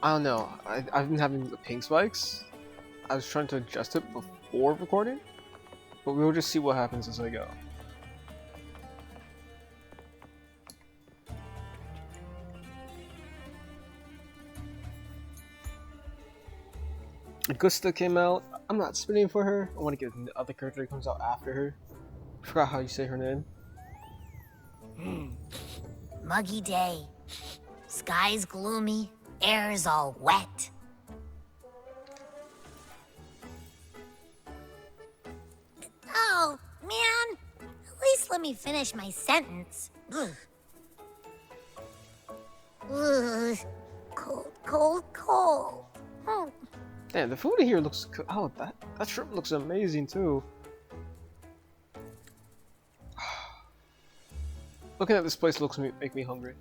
I don't know. I've been having the ping spikes. I was trying to adjust it before recording, but we'll just see what happens as I go. Augusta came out. I'm not spinning for her. I want to get the other character that comes out after her. I forgot how you say her name. Muggy day. Sky's gloomy. Air's all wet. Oh, man. At least let me finish my sentence. Ugh. Ugh. Cold, cold, cold. Oh. Damn, the food here looks good. Oh, that shrimp looks amazing too. Looking at this place make me hungry.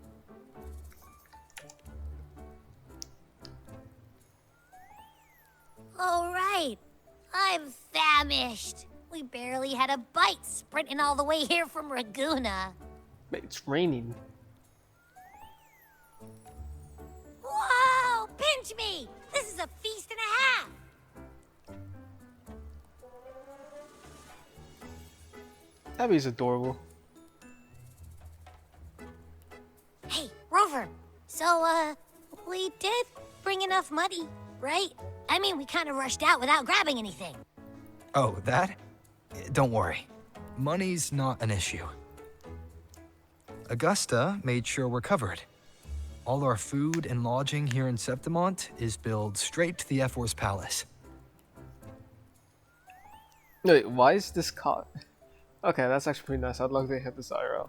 All right. I'm famished. We barely had a bite sprinting all the way here from Raguna. It's raining. Whoa! Pinch me! This is a feast and a half! Abby's adorable. Hey, Rover. So, we did bring enough money, right? I mean, we kind of rushed out without grabbing anything. Oh, that? Don't worry. Money's not an issue. Augusta made sure we're covered. All our food and lodging here in Septimont is billed straight to the F-Force Palace. Wait, why is this caught? Okay, that's actually pretty nice. I'd love to hit this IRL.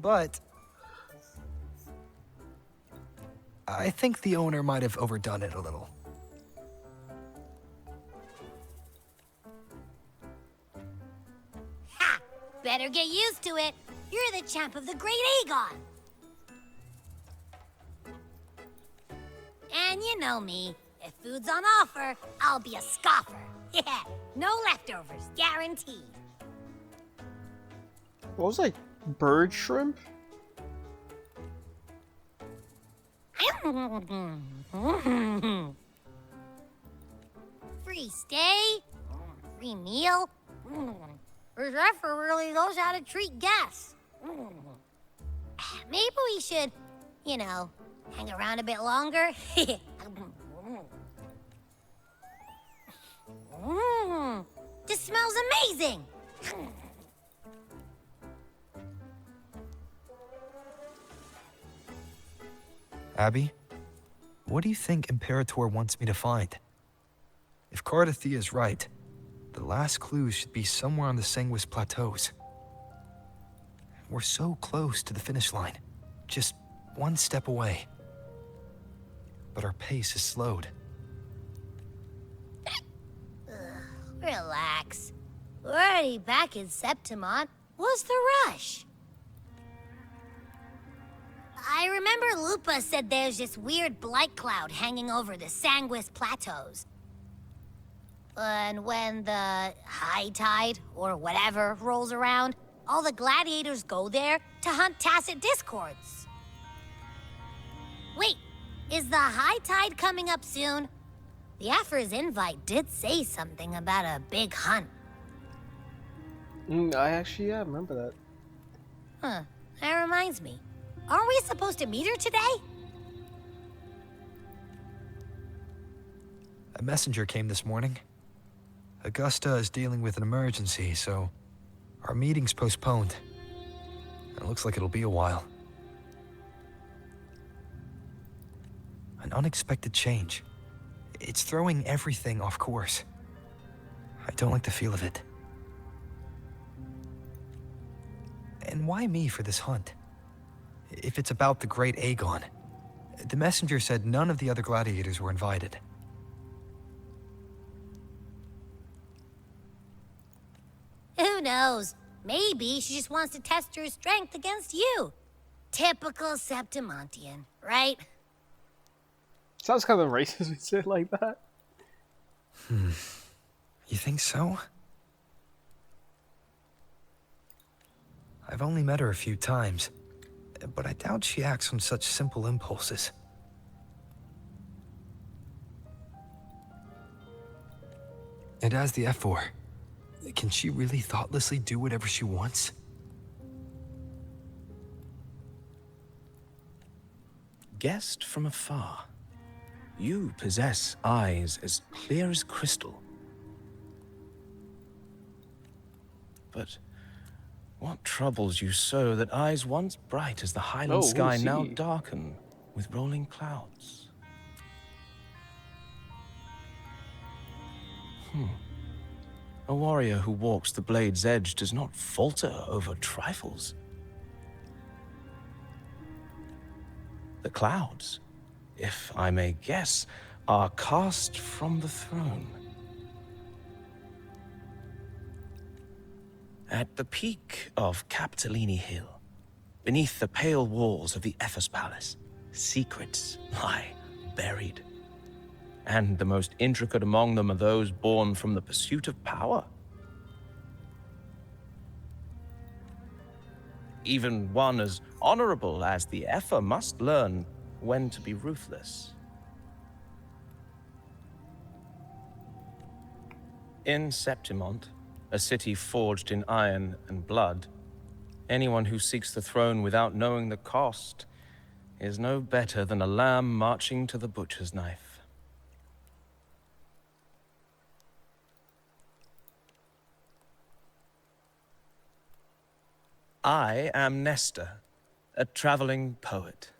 But I think the owner might have overdone it a little. Ha! Better get used to it. You're the champ of the Great Aegon. And you know me. If food's on offer, I'll be a scoffer. Yeah, no leftovers, guaranteed. What was like bird shrimp? Free stay, free meal. This effort really knows how to treat guests. Maybe we should, you know, hang around a bit longer. This smells amazing. Abby, what do you think Imperator wants me to find? If Cardathia is right, the last clues should be somewhere on the Sanguis Plateaus. We're so close to the finish line, just one step away. But our pace is slowed. Relax. We're already back in Septimont. What's the rush? I remember Lupa said there's this weird blight cloud hanging over the Sanguis Plateaus. And when the high tide, or whatever, rolls around, all the gladiators go there to hunt Tacit Discords. Wait, is the high tide coming up soon? The Afra's invite did say something about a big hunt. Yeah, remember that. Huh, that reminds me. Aren't we supposed to meet her today? A messenger came this morning. Augusta is dealing with an emergency, so our meeting's postponed. It looks like it'll be a while. An unexpected change. It's throwing everything off course. I don't like the feel of it. And why me for this hunt? If it's about the Great Aegon, the messenger said none of the other gladiators were invited. Who knows? Maybe she just wants to test her strength against you. Typical Septimontian, right? Sounds kind of racist when you say it like that. You think so? I've only met her a few times, but I doubt she acts on such simple impulses. And as the F4, can she really thoughtlessly do whatever she wants? Guessed from afar, you possess eyes as clear as crystal. But what troubles you so that eyes once bright as the highland Oh, who sky is now he? darken with rolling clouds? A warrior who walks the blade's edge does not falter over trifles. The clouds, if I may guess, are cast from the throne. At the peak of Capitolini Hill, beneath the pale walls of the Ephes Palace, secrets lie buried. And the most intricate among them are those born from the pursuit of power. Even one as honorable as the Epher must learn when to be ruthless. In Septimont, a city forged in iron and blood, anyone who seeks the throne without knowing the cost is no better than a lamb marching to the butcher's knife. I am Nestor, a traveling poet.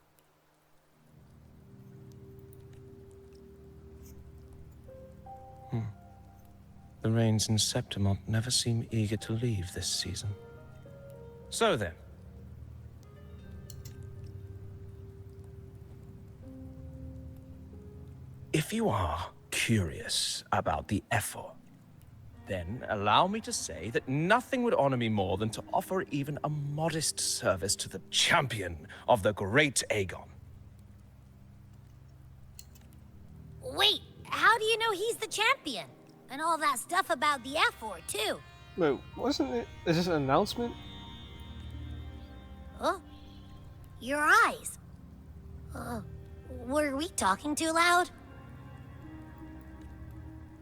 The rains in Septimont never seem eager to leave this season. So then, if you are curious about the Ephor, then allow me to say that nothing would honor me more than to offer even a modest service to the champion of the great Aegon. Wait, how do you know he's the champion? And all that stuff about the F4, too. Wait, wasn't it? Is this an announcement? Huh? Your eyes. Were we talking too loud?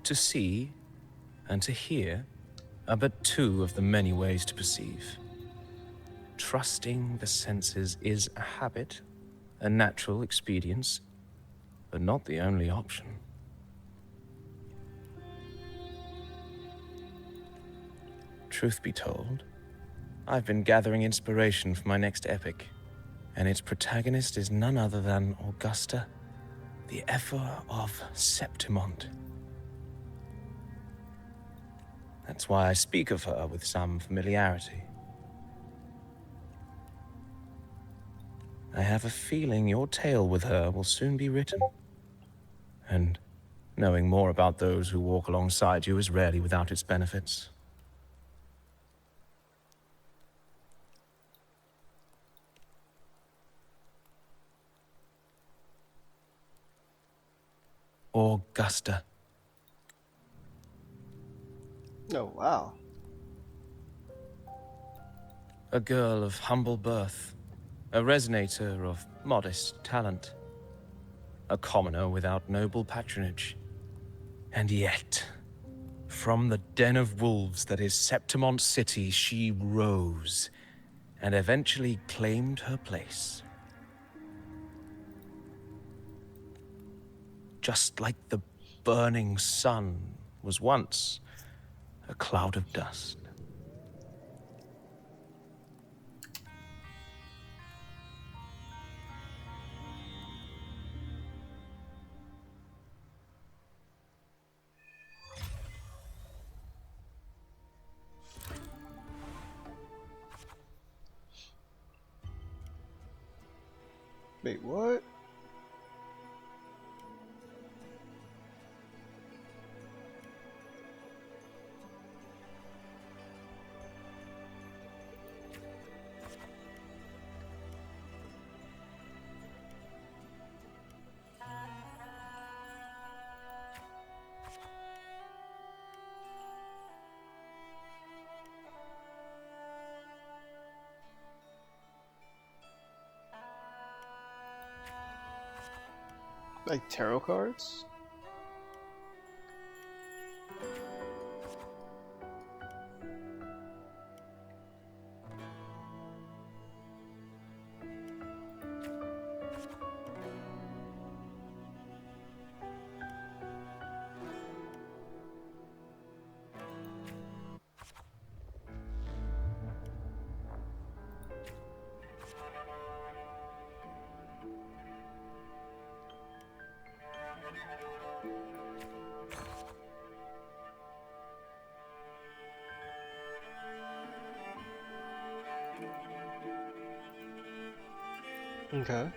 To see and to hear are but two of the many ways to perceive. Trusting the senses is a habit, a natural expedience, but not the only option. Truth be told, I've been gathering inspiration for my next epic, and its protagonist is none other than Augusta, the Ephor of Septimont. That's why I speak of her with some familiarity. I have a feeling your tale with her will soon be written. And knowing more about those who walk alongside you is rarely without its benefits. Augusta. Oh, wow. A girl of humble birth, a resonator of modest talent, a commoner without noble patronage. And yet, from the den of wolves that is Septimont City, she rose and eventually claimed her place. Just like the burning sun was once a cloud of dust. Wait, what? Like tarot cards? Okay.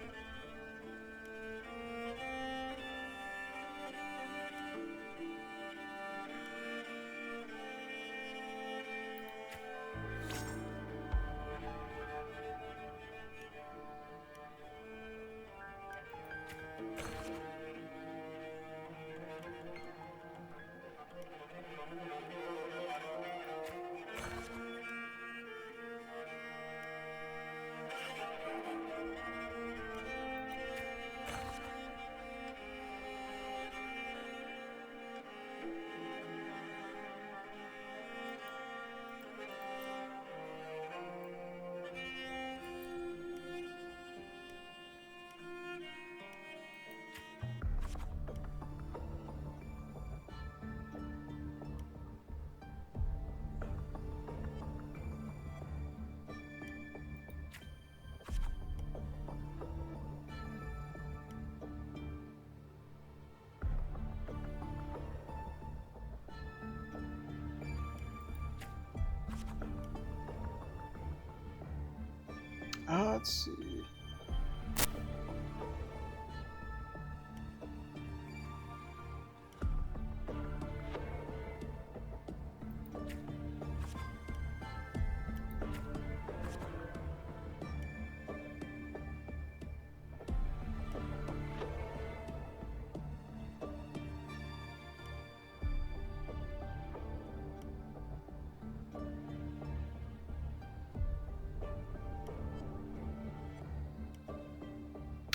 Let's see.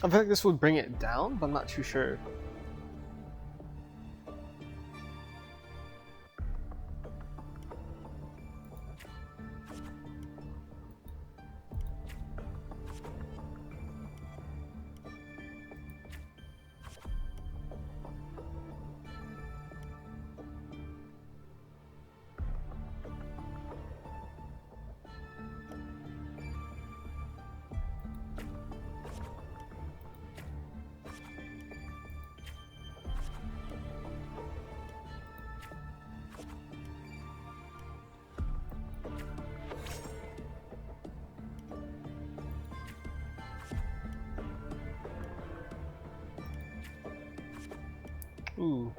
I feel like this would bring it down, but I'm not too sure. Ooh.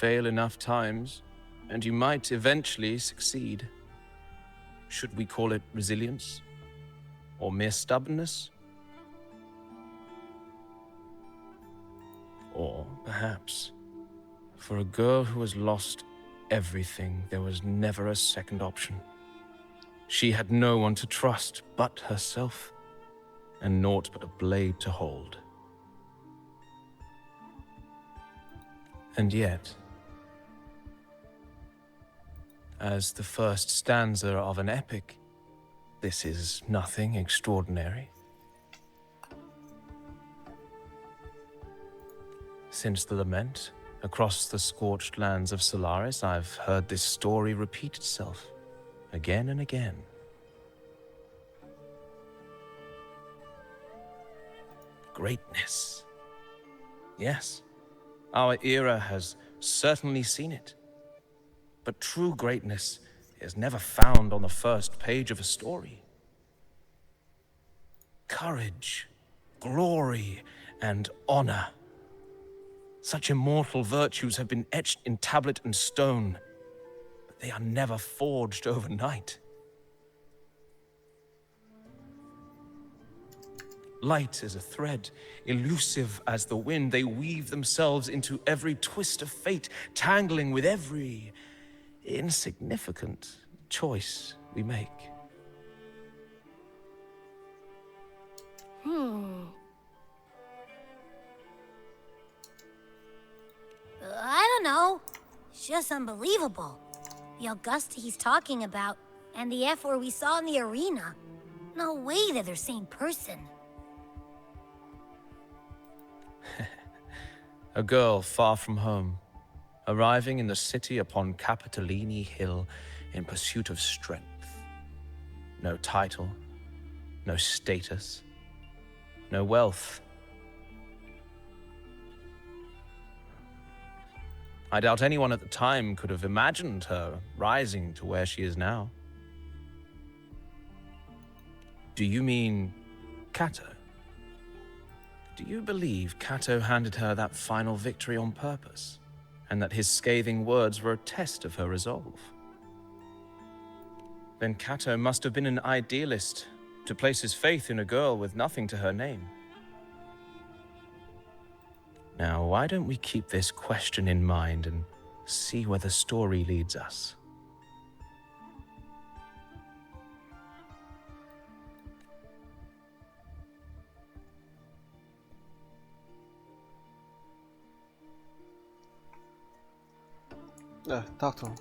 fail enough times, and you might eventually succeed. Should we call it resilience? Or mere stubbornness? Or perhaps, for a girl who has lost everything, there was never a second option. She had no one to trust but herself, and naught but a blade to hold. And yet, as the first stanza of an epic, this is nothing extraordinary. Since the lament, across the scorched lands of Solaris, I've heard this story repeat itself, again and again. Greatness. Yes, our era has certainly seen it. But true greatness is never found on the first page of a story. Courage, glory, and honor. Such immortal virtues have been etched in tablet and stone, but they are never forged overnight. Light as a thread, elusive as the wind, they weave themselves into every twist of fate, tangling with every insignificant choice we make. I don't know. It's just unbelievable. The Augusta he's talking about, and the F word we saw in the arena. No way they're the same person. A girl far from home, arriving in the city upon Capitolini Hill in pursuit of strength. No title, no status, no wealth. I doubt anyone at the time could have imagined her rising to where she is now. Do you mean Kato? Do you believe Kato handed her that final victory on purpose, and that his scathing words were a test of her resolve? Then Kato must have been an idealist to place his faith in a girl with nothing to her name. Now, why don't we keep this question in mind and see where the story leads us? Talk to him.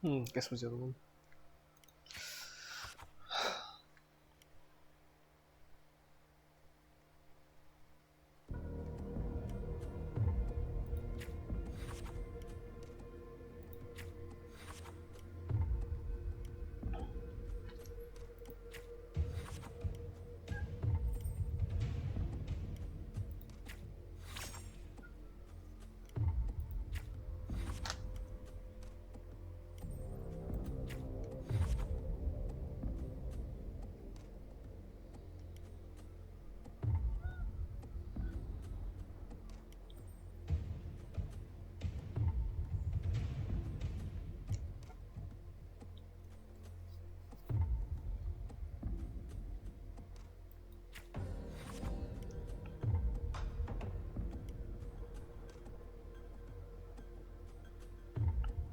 Guess what's the other one?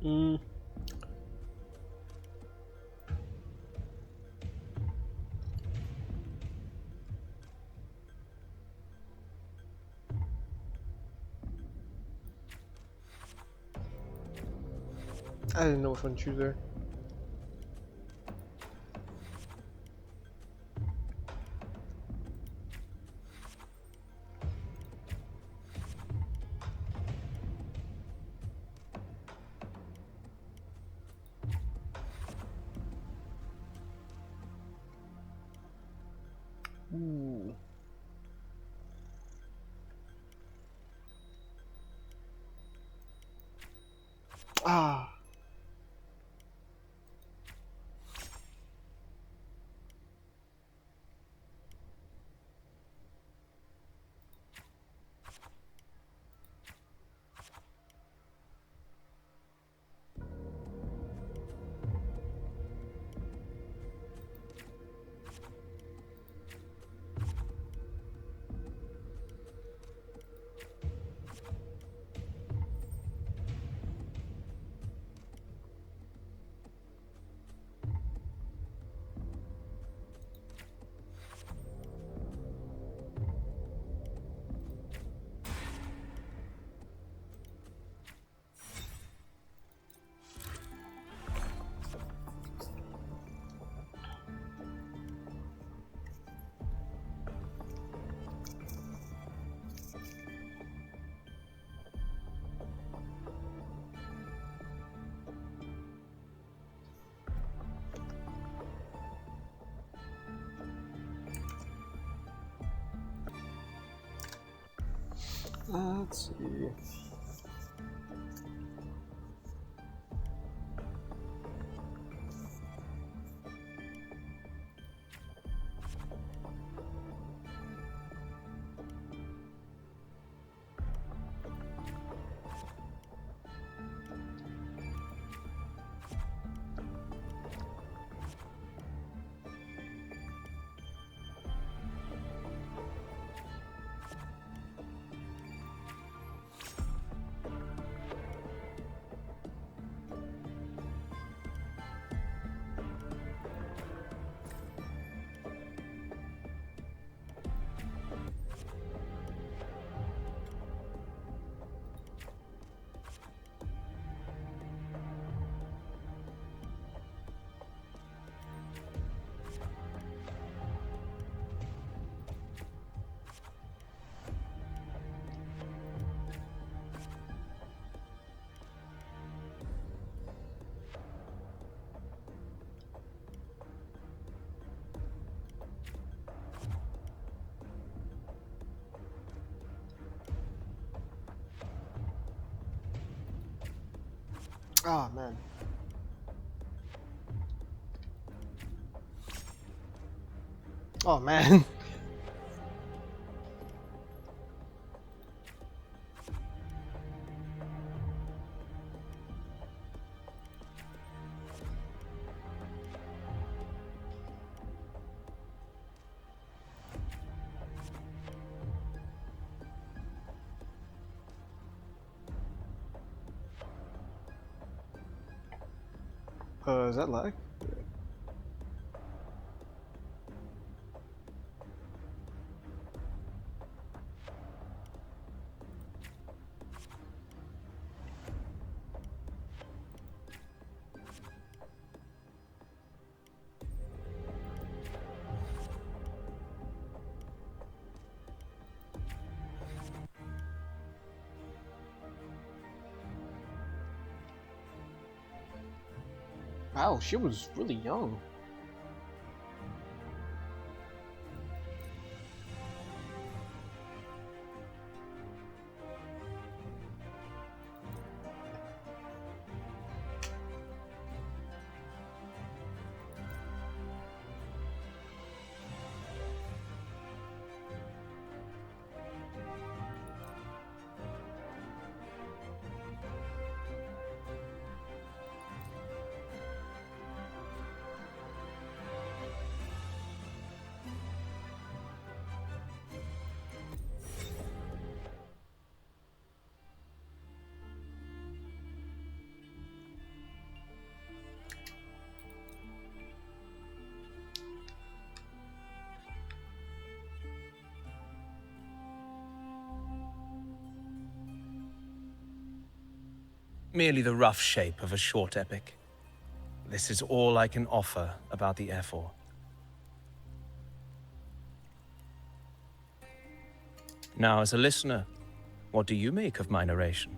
Mm. I didn't know which one to choose there. Ooh. Ah. Let's see. Oh man. Oh man. Is that lag? Wow, she was really young. Merely the rough shape of a short epic. This is all I can offer about the Ephor. Now, as a listener, what do you make of my narration?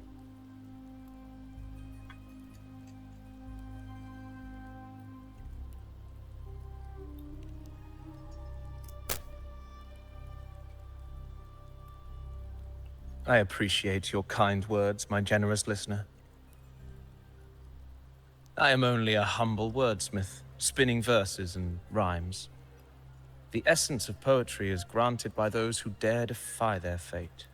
I appreciate your kind words, my generous listener. I am only a humble wordsmith, spinning verses and rhymes. The essence of poetry is granted by those who dare defy their fate.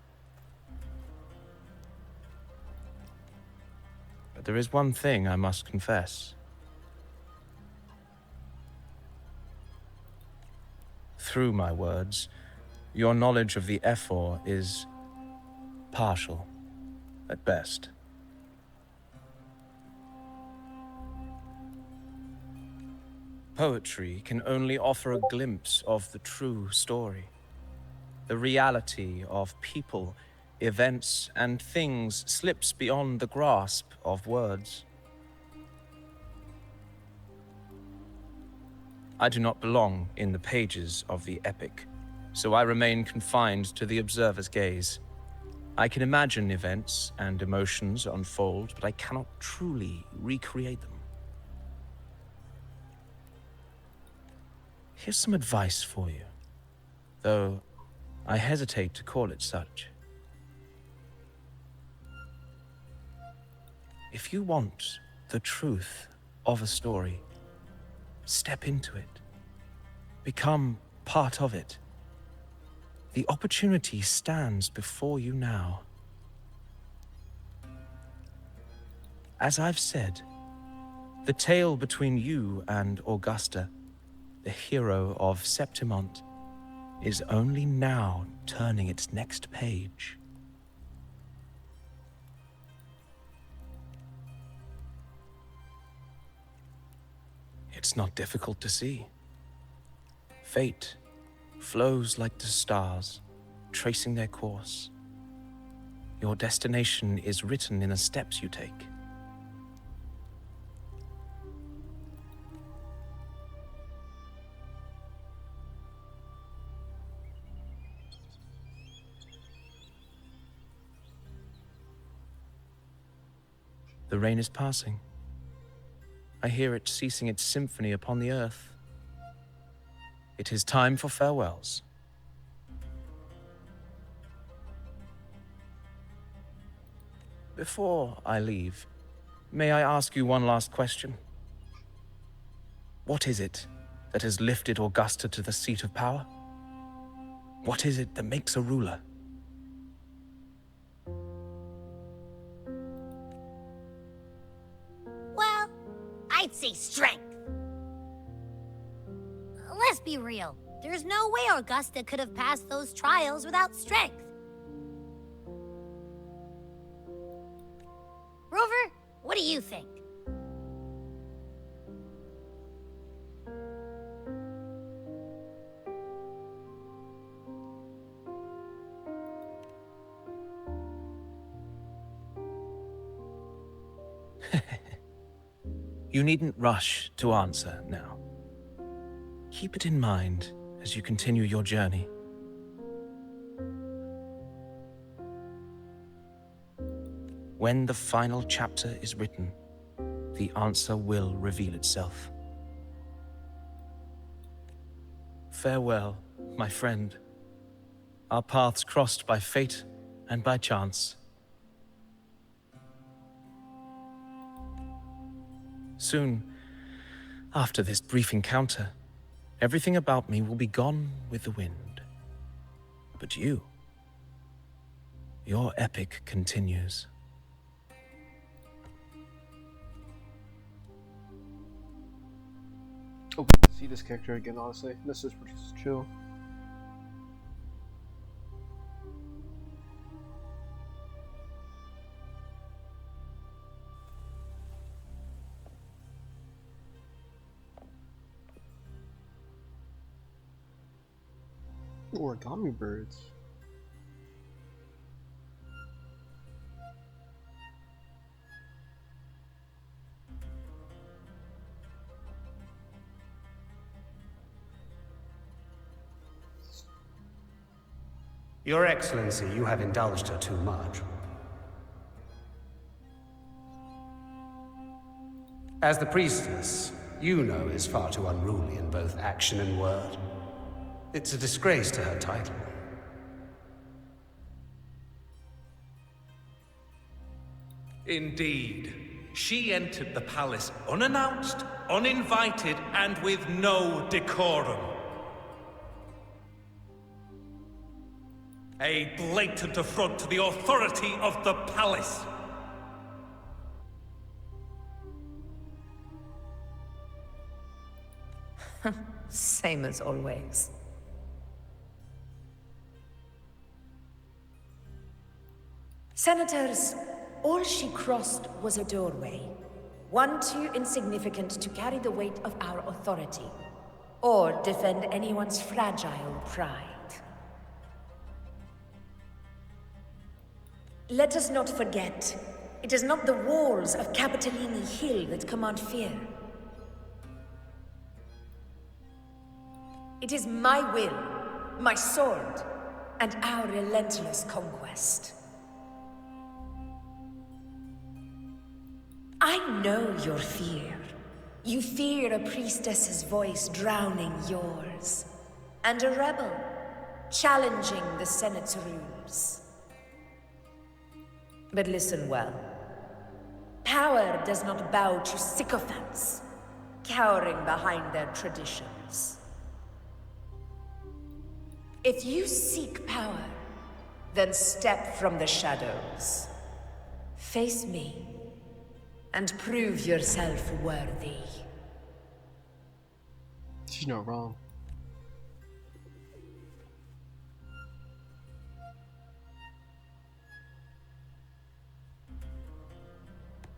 But there is one thing I must confess. Through my words, your knowledge of the Ephor is partial, at best. Poetry can only offer a glimpse of the true story, the reality of people, events, and things slips beyond the grasp of words. I do not belong in the pages of the epic, so I remain confined to the observer's gaze. I can imagine events and emotions unfold, but I cannot truly recreate them. Here's some advice for you, though I hesitate to call it such. If you want the truth of a story, step into it. Become part of it. The opportunity stands before you now. As I've said, the tale between you and Augusta, the hero of Septimont, is only now turning its next page. It's not difficult to see. Fate flows like the stars, tracing their course. Your destination is written in the steps you take. The rain is passing. I hear it ceasing its symphony upon the earth. It is time for farewells. Before I leave, may I ask you one last question? What is it that has lifted Augusta to the seat of power? What is it that makes a ruler? Well, I'd say strength. Let's be real. There's no way Augusta could have passed those trials without strength. Rover, what do you think? You needn't rush to answer now. Keep it in mind as you continue your journey. When the final chapter is written, the answer will reveal itself. Farewell, my friend. Our paths crossed by fate and by chance. Soon, after this brief encounter, everything about me will be gone with the wind. But you, your epic continues. Oh, see this character again, honestly. This is pretty chill. Origami birds. Your Excellency, you have indulged her too much. As the priestess, Yuno is far too unruly in both action and word. It's a disgrace to her title. Indeed. She entered the palace unannounced, uninvited, and with no decorum. A blatant affront to the authority of the palace. Same as always. Senators, all she crossed was a doorway. One too insignificant to carry the weight of our authority, or defend anyone's fragile pride. Let us not forget, it is not the walls of Capitolini Hill that command fear. It is my will, my sword, and our relentless conquest. I know your fear. You fear a priestess's voice drowning yours, and a rebel challenging the Senate's rules. But listen well. Power does not bow to sycophants, cowering behind their traditions. If you seek power, then step from the shadows. Face me, and prove yourself worthy. She's not wrong.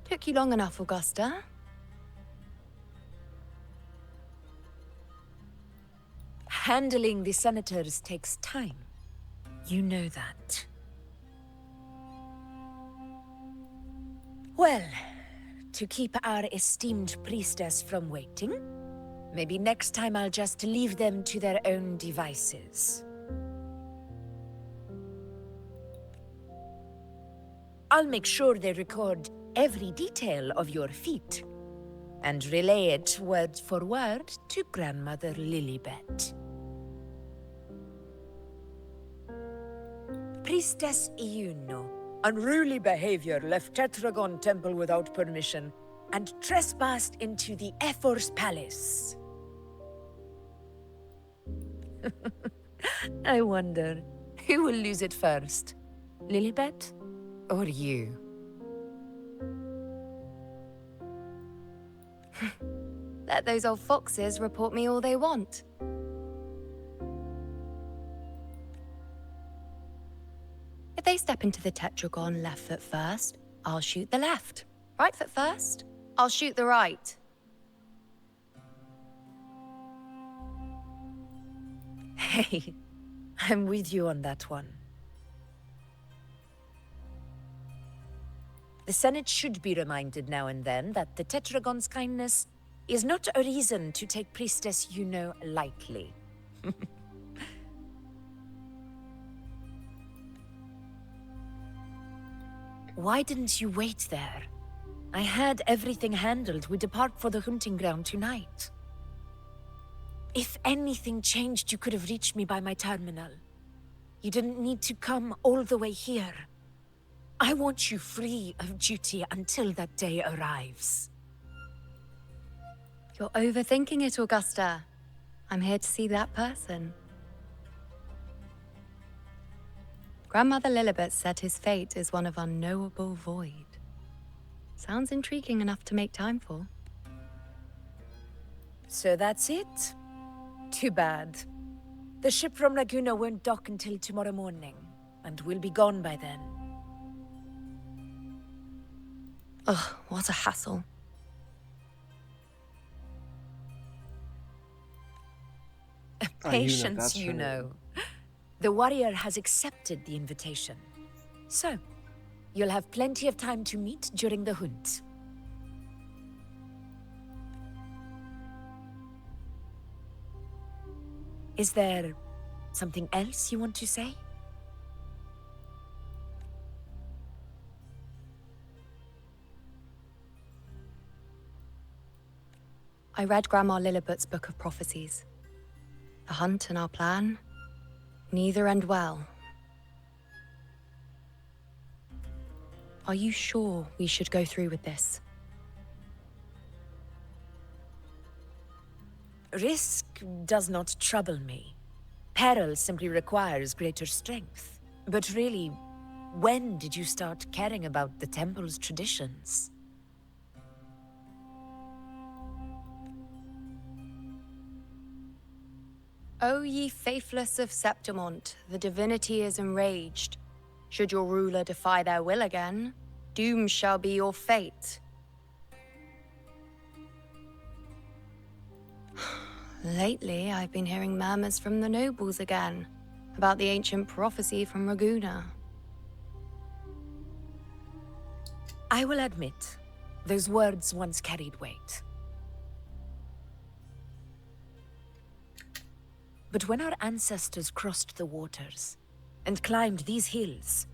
Took you long enough, Augusta. Handling the senators takes time. You know that. Well, to keep our esteemed priestess from waiting, maybe next time I'll just leave them to their own devices. I'll make sure they record every detail of your feat, and relay it word for word to Grandmother Lilibet. Priestess Yuno, Unruly behavior left Tetragon Temple without permission and trespassed into the Ephor's palace. I wonder, who will lose it first? Lilibet or you? Let those old foxes report me all they want. If they step into the tetragon left foot first, I'll shoot the left. Right foot first, I'll shoot the right. Hey, I'm with you on that one. The Senate should be reminded now and then that the Tetragon's kindness is not a reason to take Priestess Yuno lightly. Why didn't you wait there? I had everything handled. We depart for the hunting ground tonight. If anything changed, you could have reached me by my terminal. You didn't need to come all the way here. I want you free of duty until that day arrives. You're overthinking it, Augusta. I'm here to see that person. Grandmother Lilibet said his fate is one of unknowable void. Sounds intriguing enough to make time for. So that's it? Too bad. The ship from Laguna won't dock until tomorrow morning, and we'll be gone by then. Ugh, what a hassle. Patience, you know. The warrior has accepted the invitation. So, you'll have plenty of time to meet during the hunt. Is there something else you want to say? I read Grandma Lilibet's Book of Prophecies. The hunt and our plan, neither end well. Are you sure we should go through with this? Risk does not trouble me. Peril simply requires greater strength. But really, when did you start caring about the temple's traditions? O ye faithless of Septimont, the divinity is enraged. Should your ruler defy their will again, doom shall be your fate. Lately, I've been hearing murmurs from the nobles again, about the ancient prophecy from Raguna. I will admit, those words once carried weight. But when our ancestors crossed the waters and climbed these hills,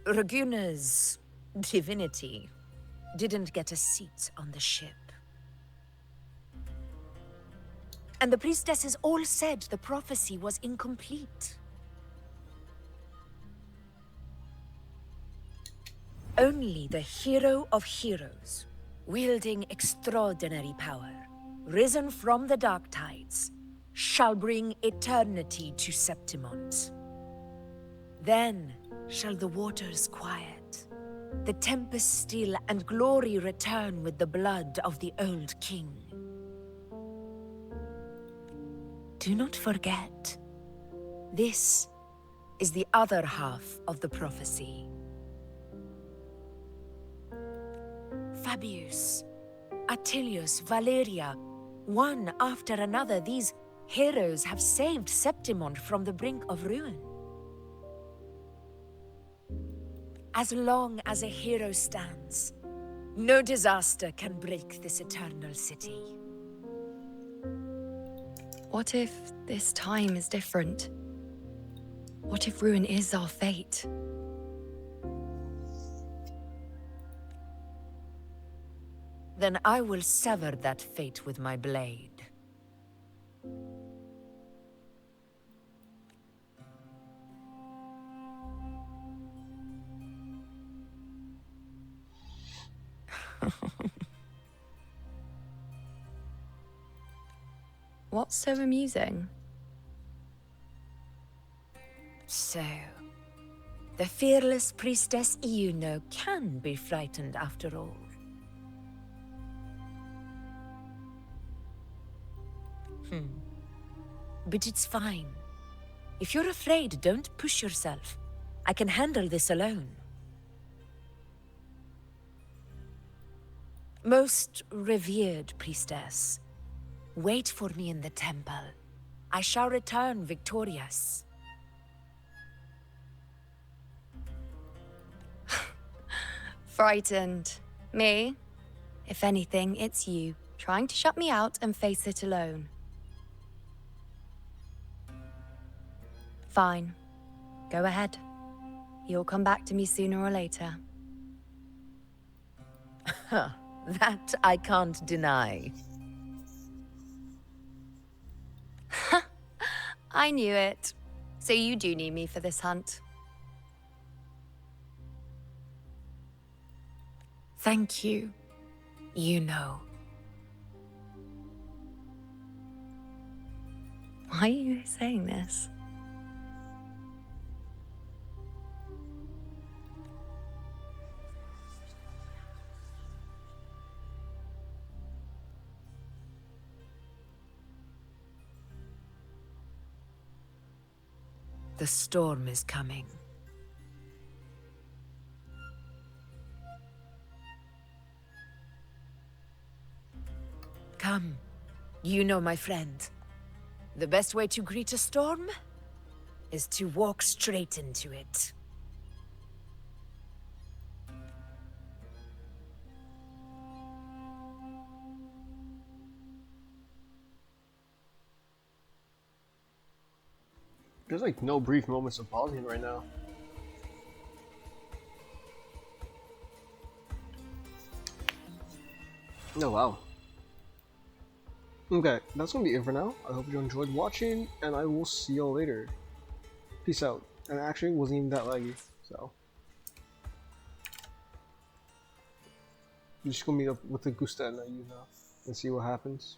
Raguna's divinity didn't get a seat on the ship. And the priestesses all said the prophecy was incomplete. Only the hero of heroes, wielding extraordinary power, risen from the dark tides, shall bring eternity to Septimont. Then shall the waters quiet, the tempest still, and glory return with the blood of the old king. Do not forget, this is the other half of the prophecy. Fabius, Attilius, Valeria, one after another, these heroes have saved Septimont from the brink of ruin. As long as a hero stands, no disaster can break this eternal city. What if this time is different? What if ruin is our fate? Then I will sever that fate with my blade. What's so amusing? So, the fearless priestess Iuno can be frightened after all. But it's fine. If you're afraid, don't push yourself. I can handle this alone. Most revered priestess, wait for me in the temple. I shall return victorious. Frightened. Me? If anything, it's you, trying to shut me out and face it alone. Fine. Go ahead. You'll come back to me sooner or later. That I can't deny. I knew it. So you do need me for this hunt. Thank you. You know. Why are you saying this? The storm is coming. Come. You know, my friend. The best way to greet a storm is to walk straight into it. There's like no brief moments of pausing right now. Oh wow. Okay, that's gonna be it for now. I hope you enjoyed watching, and I will see you later. Peace out. And actually, it wasn't even that laggy, so. I'm just gonna meet up with Augusta and you know, and see what happens.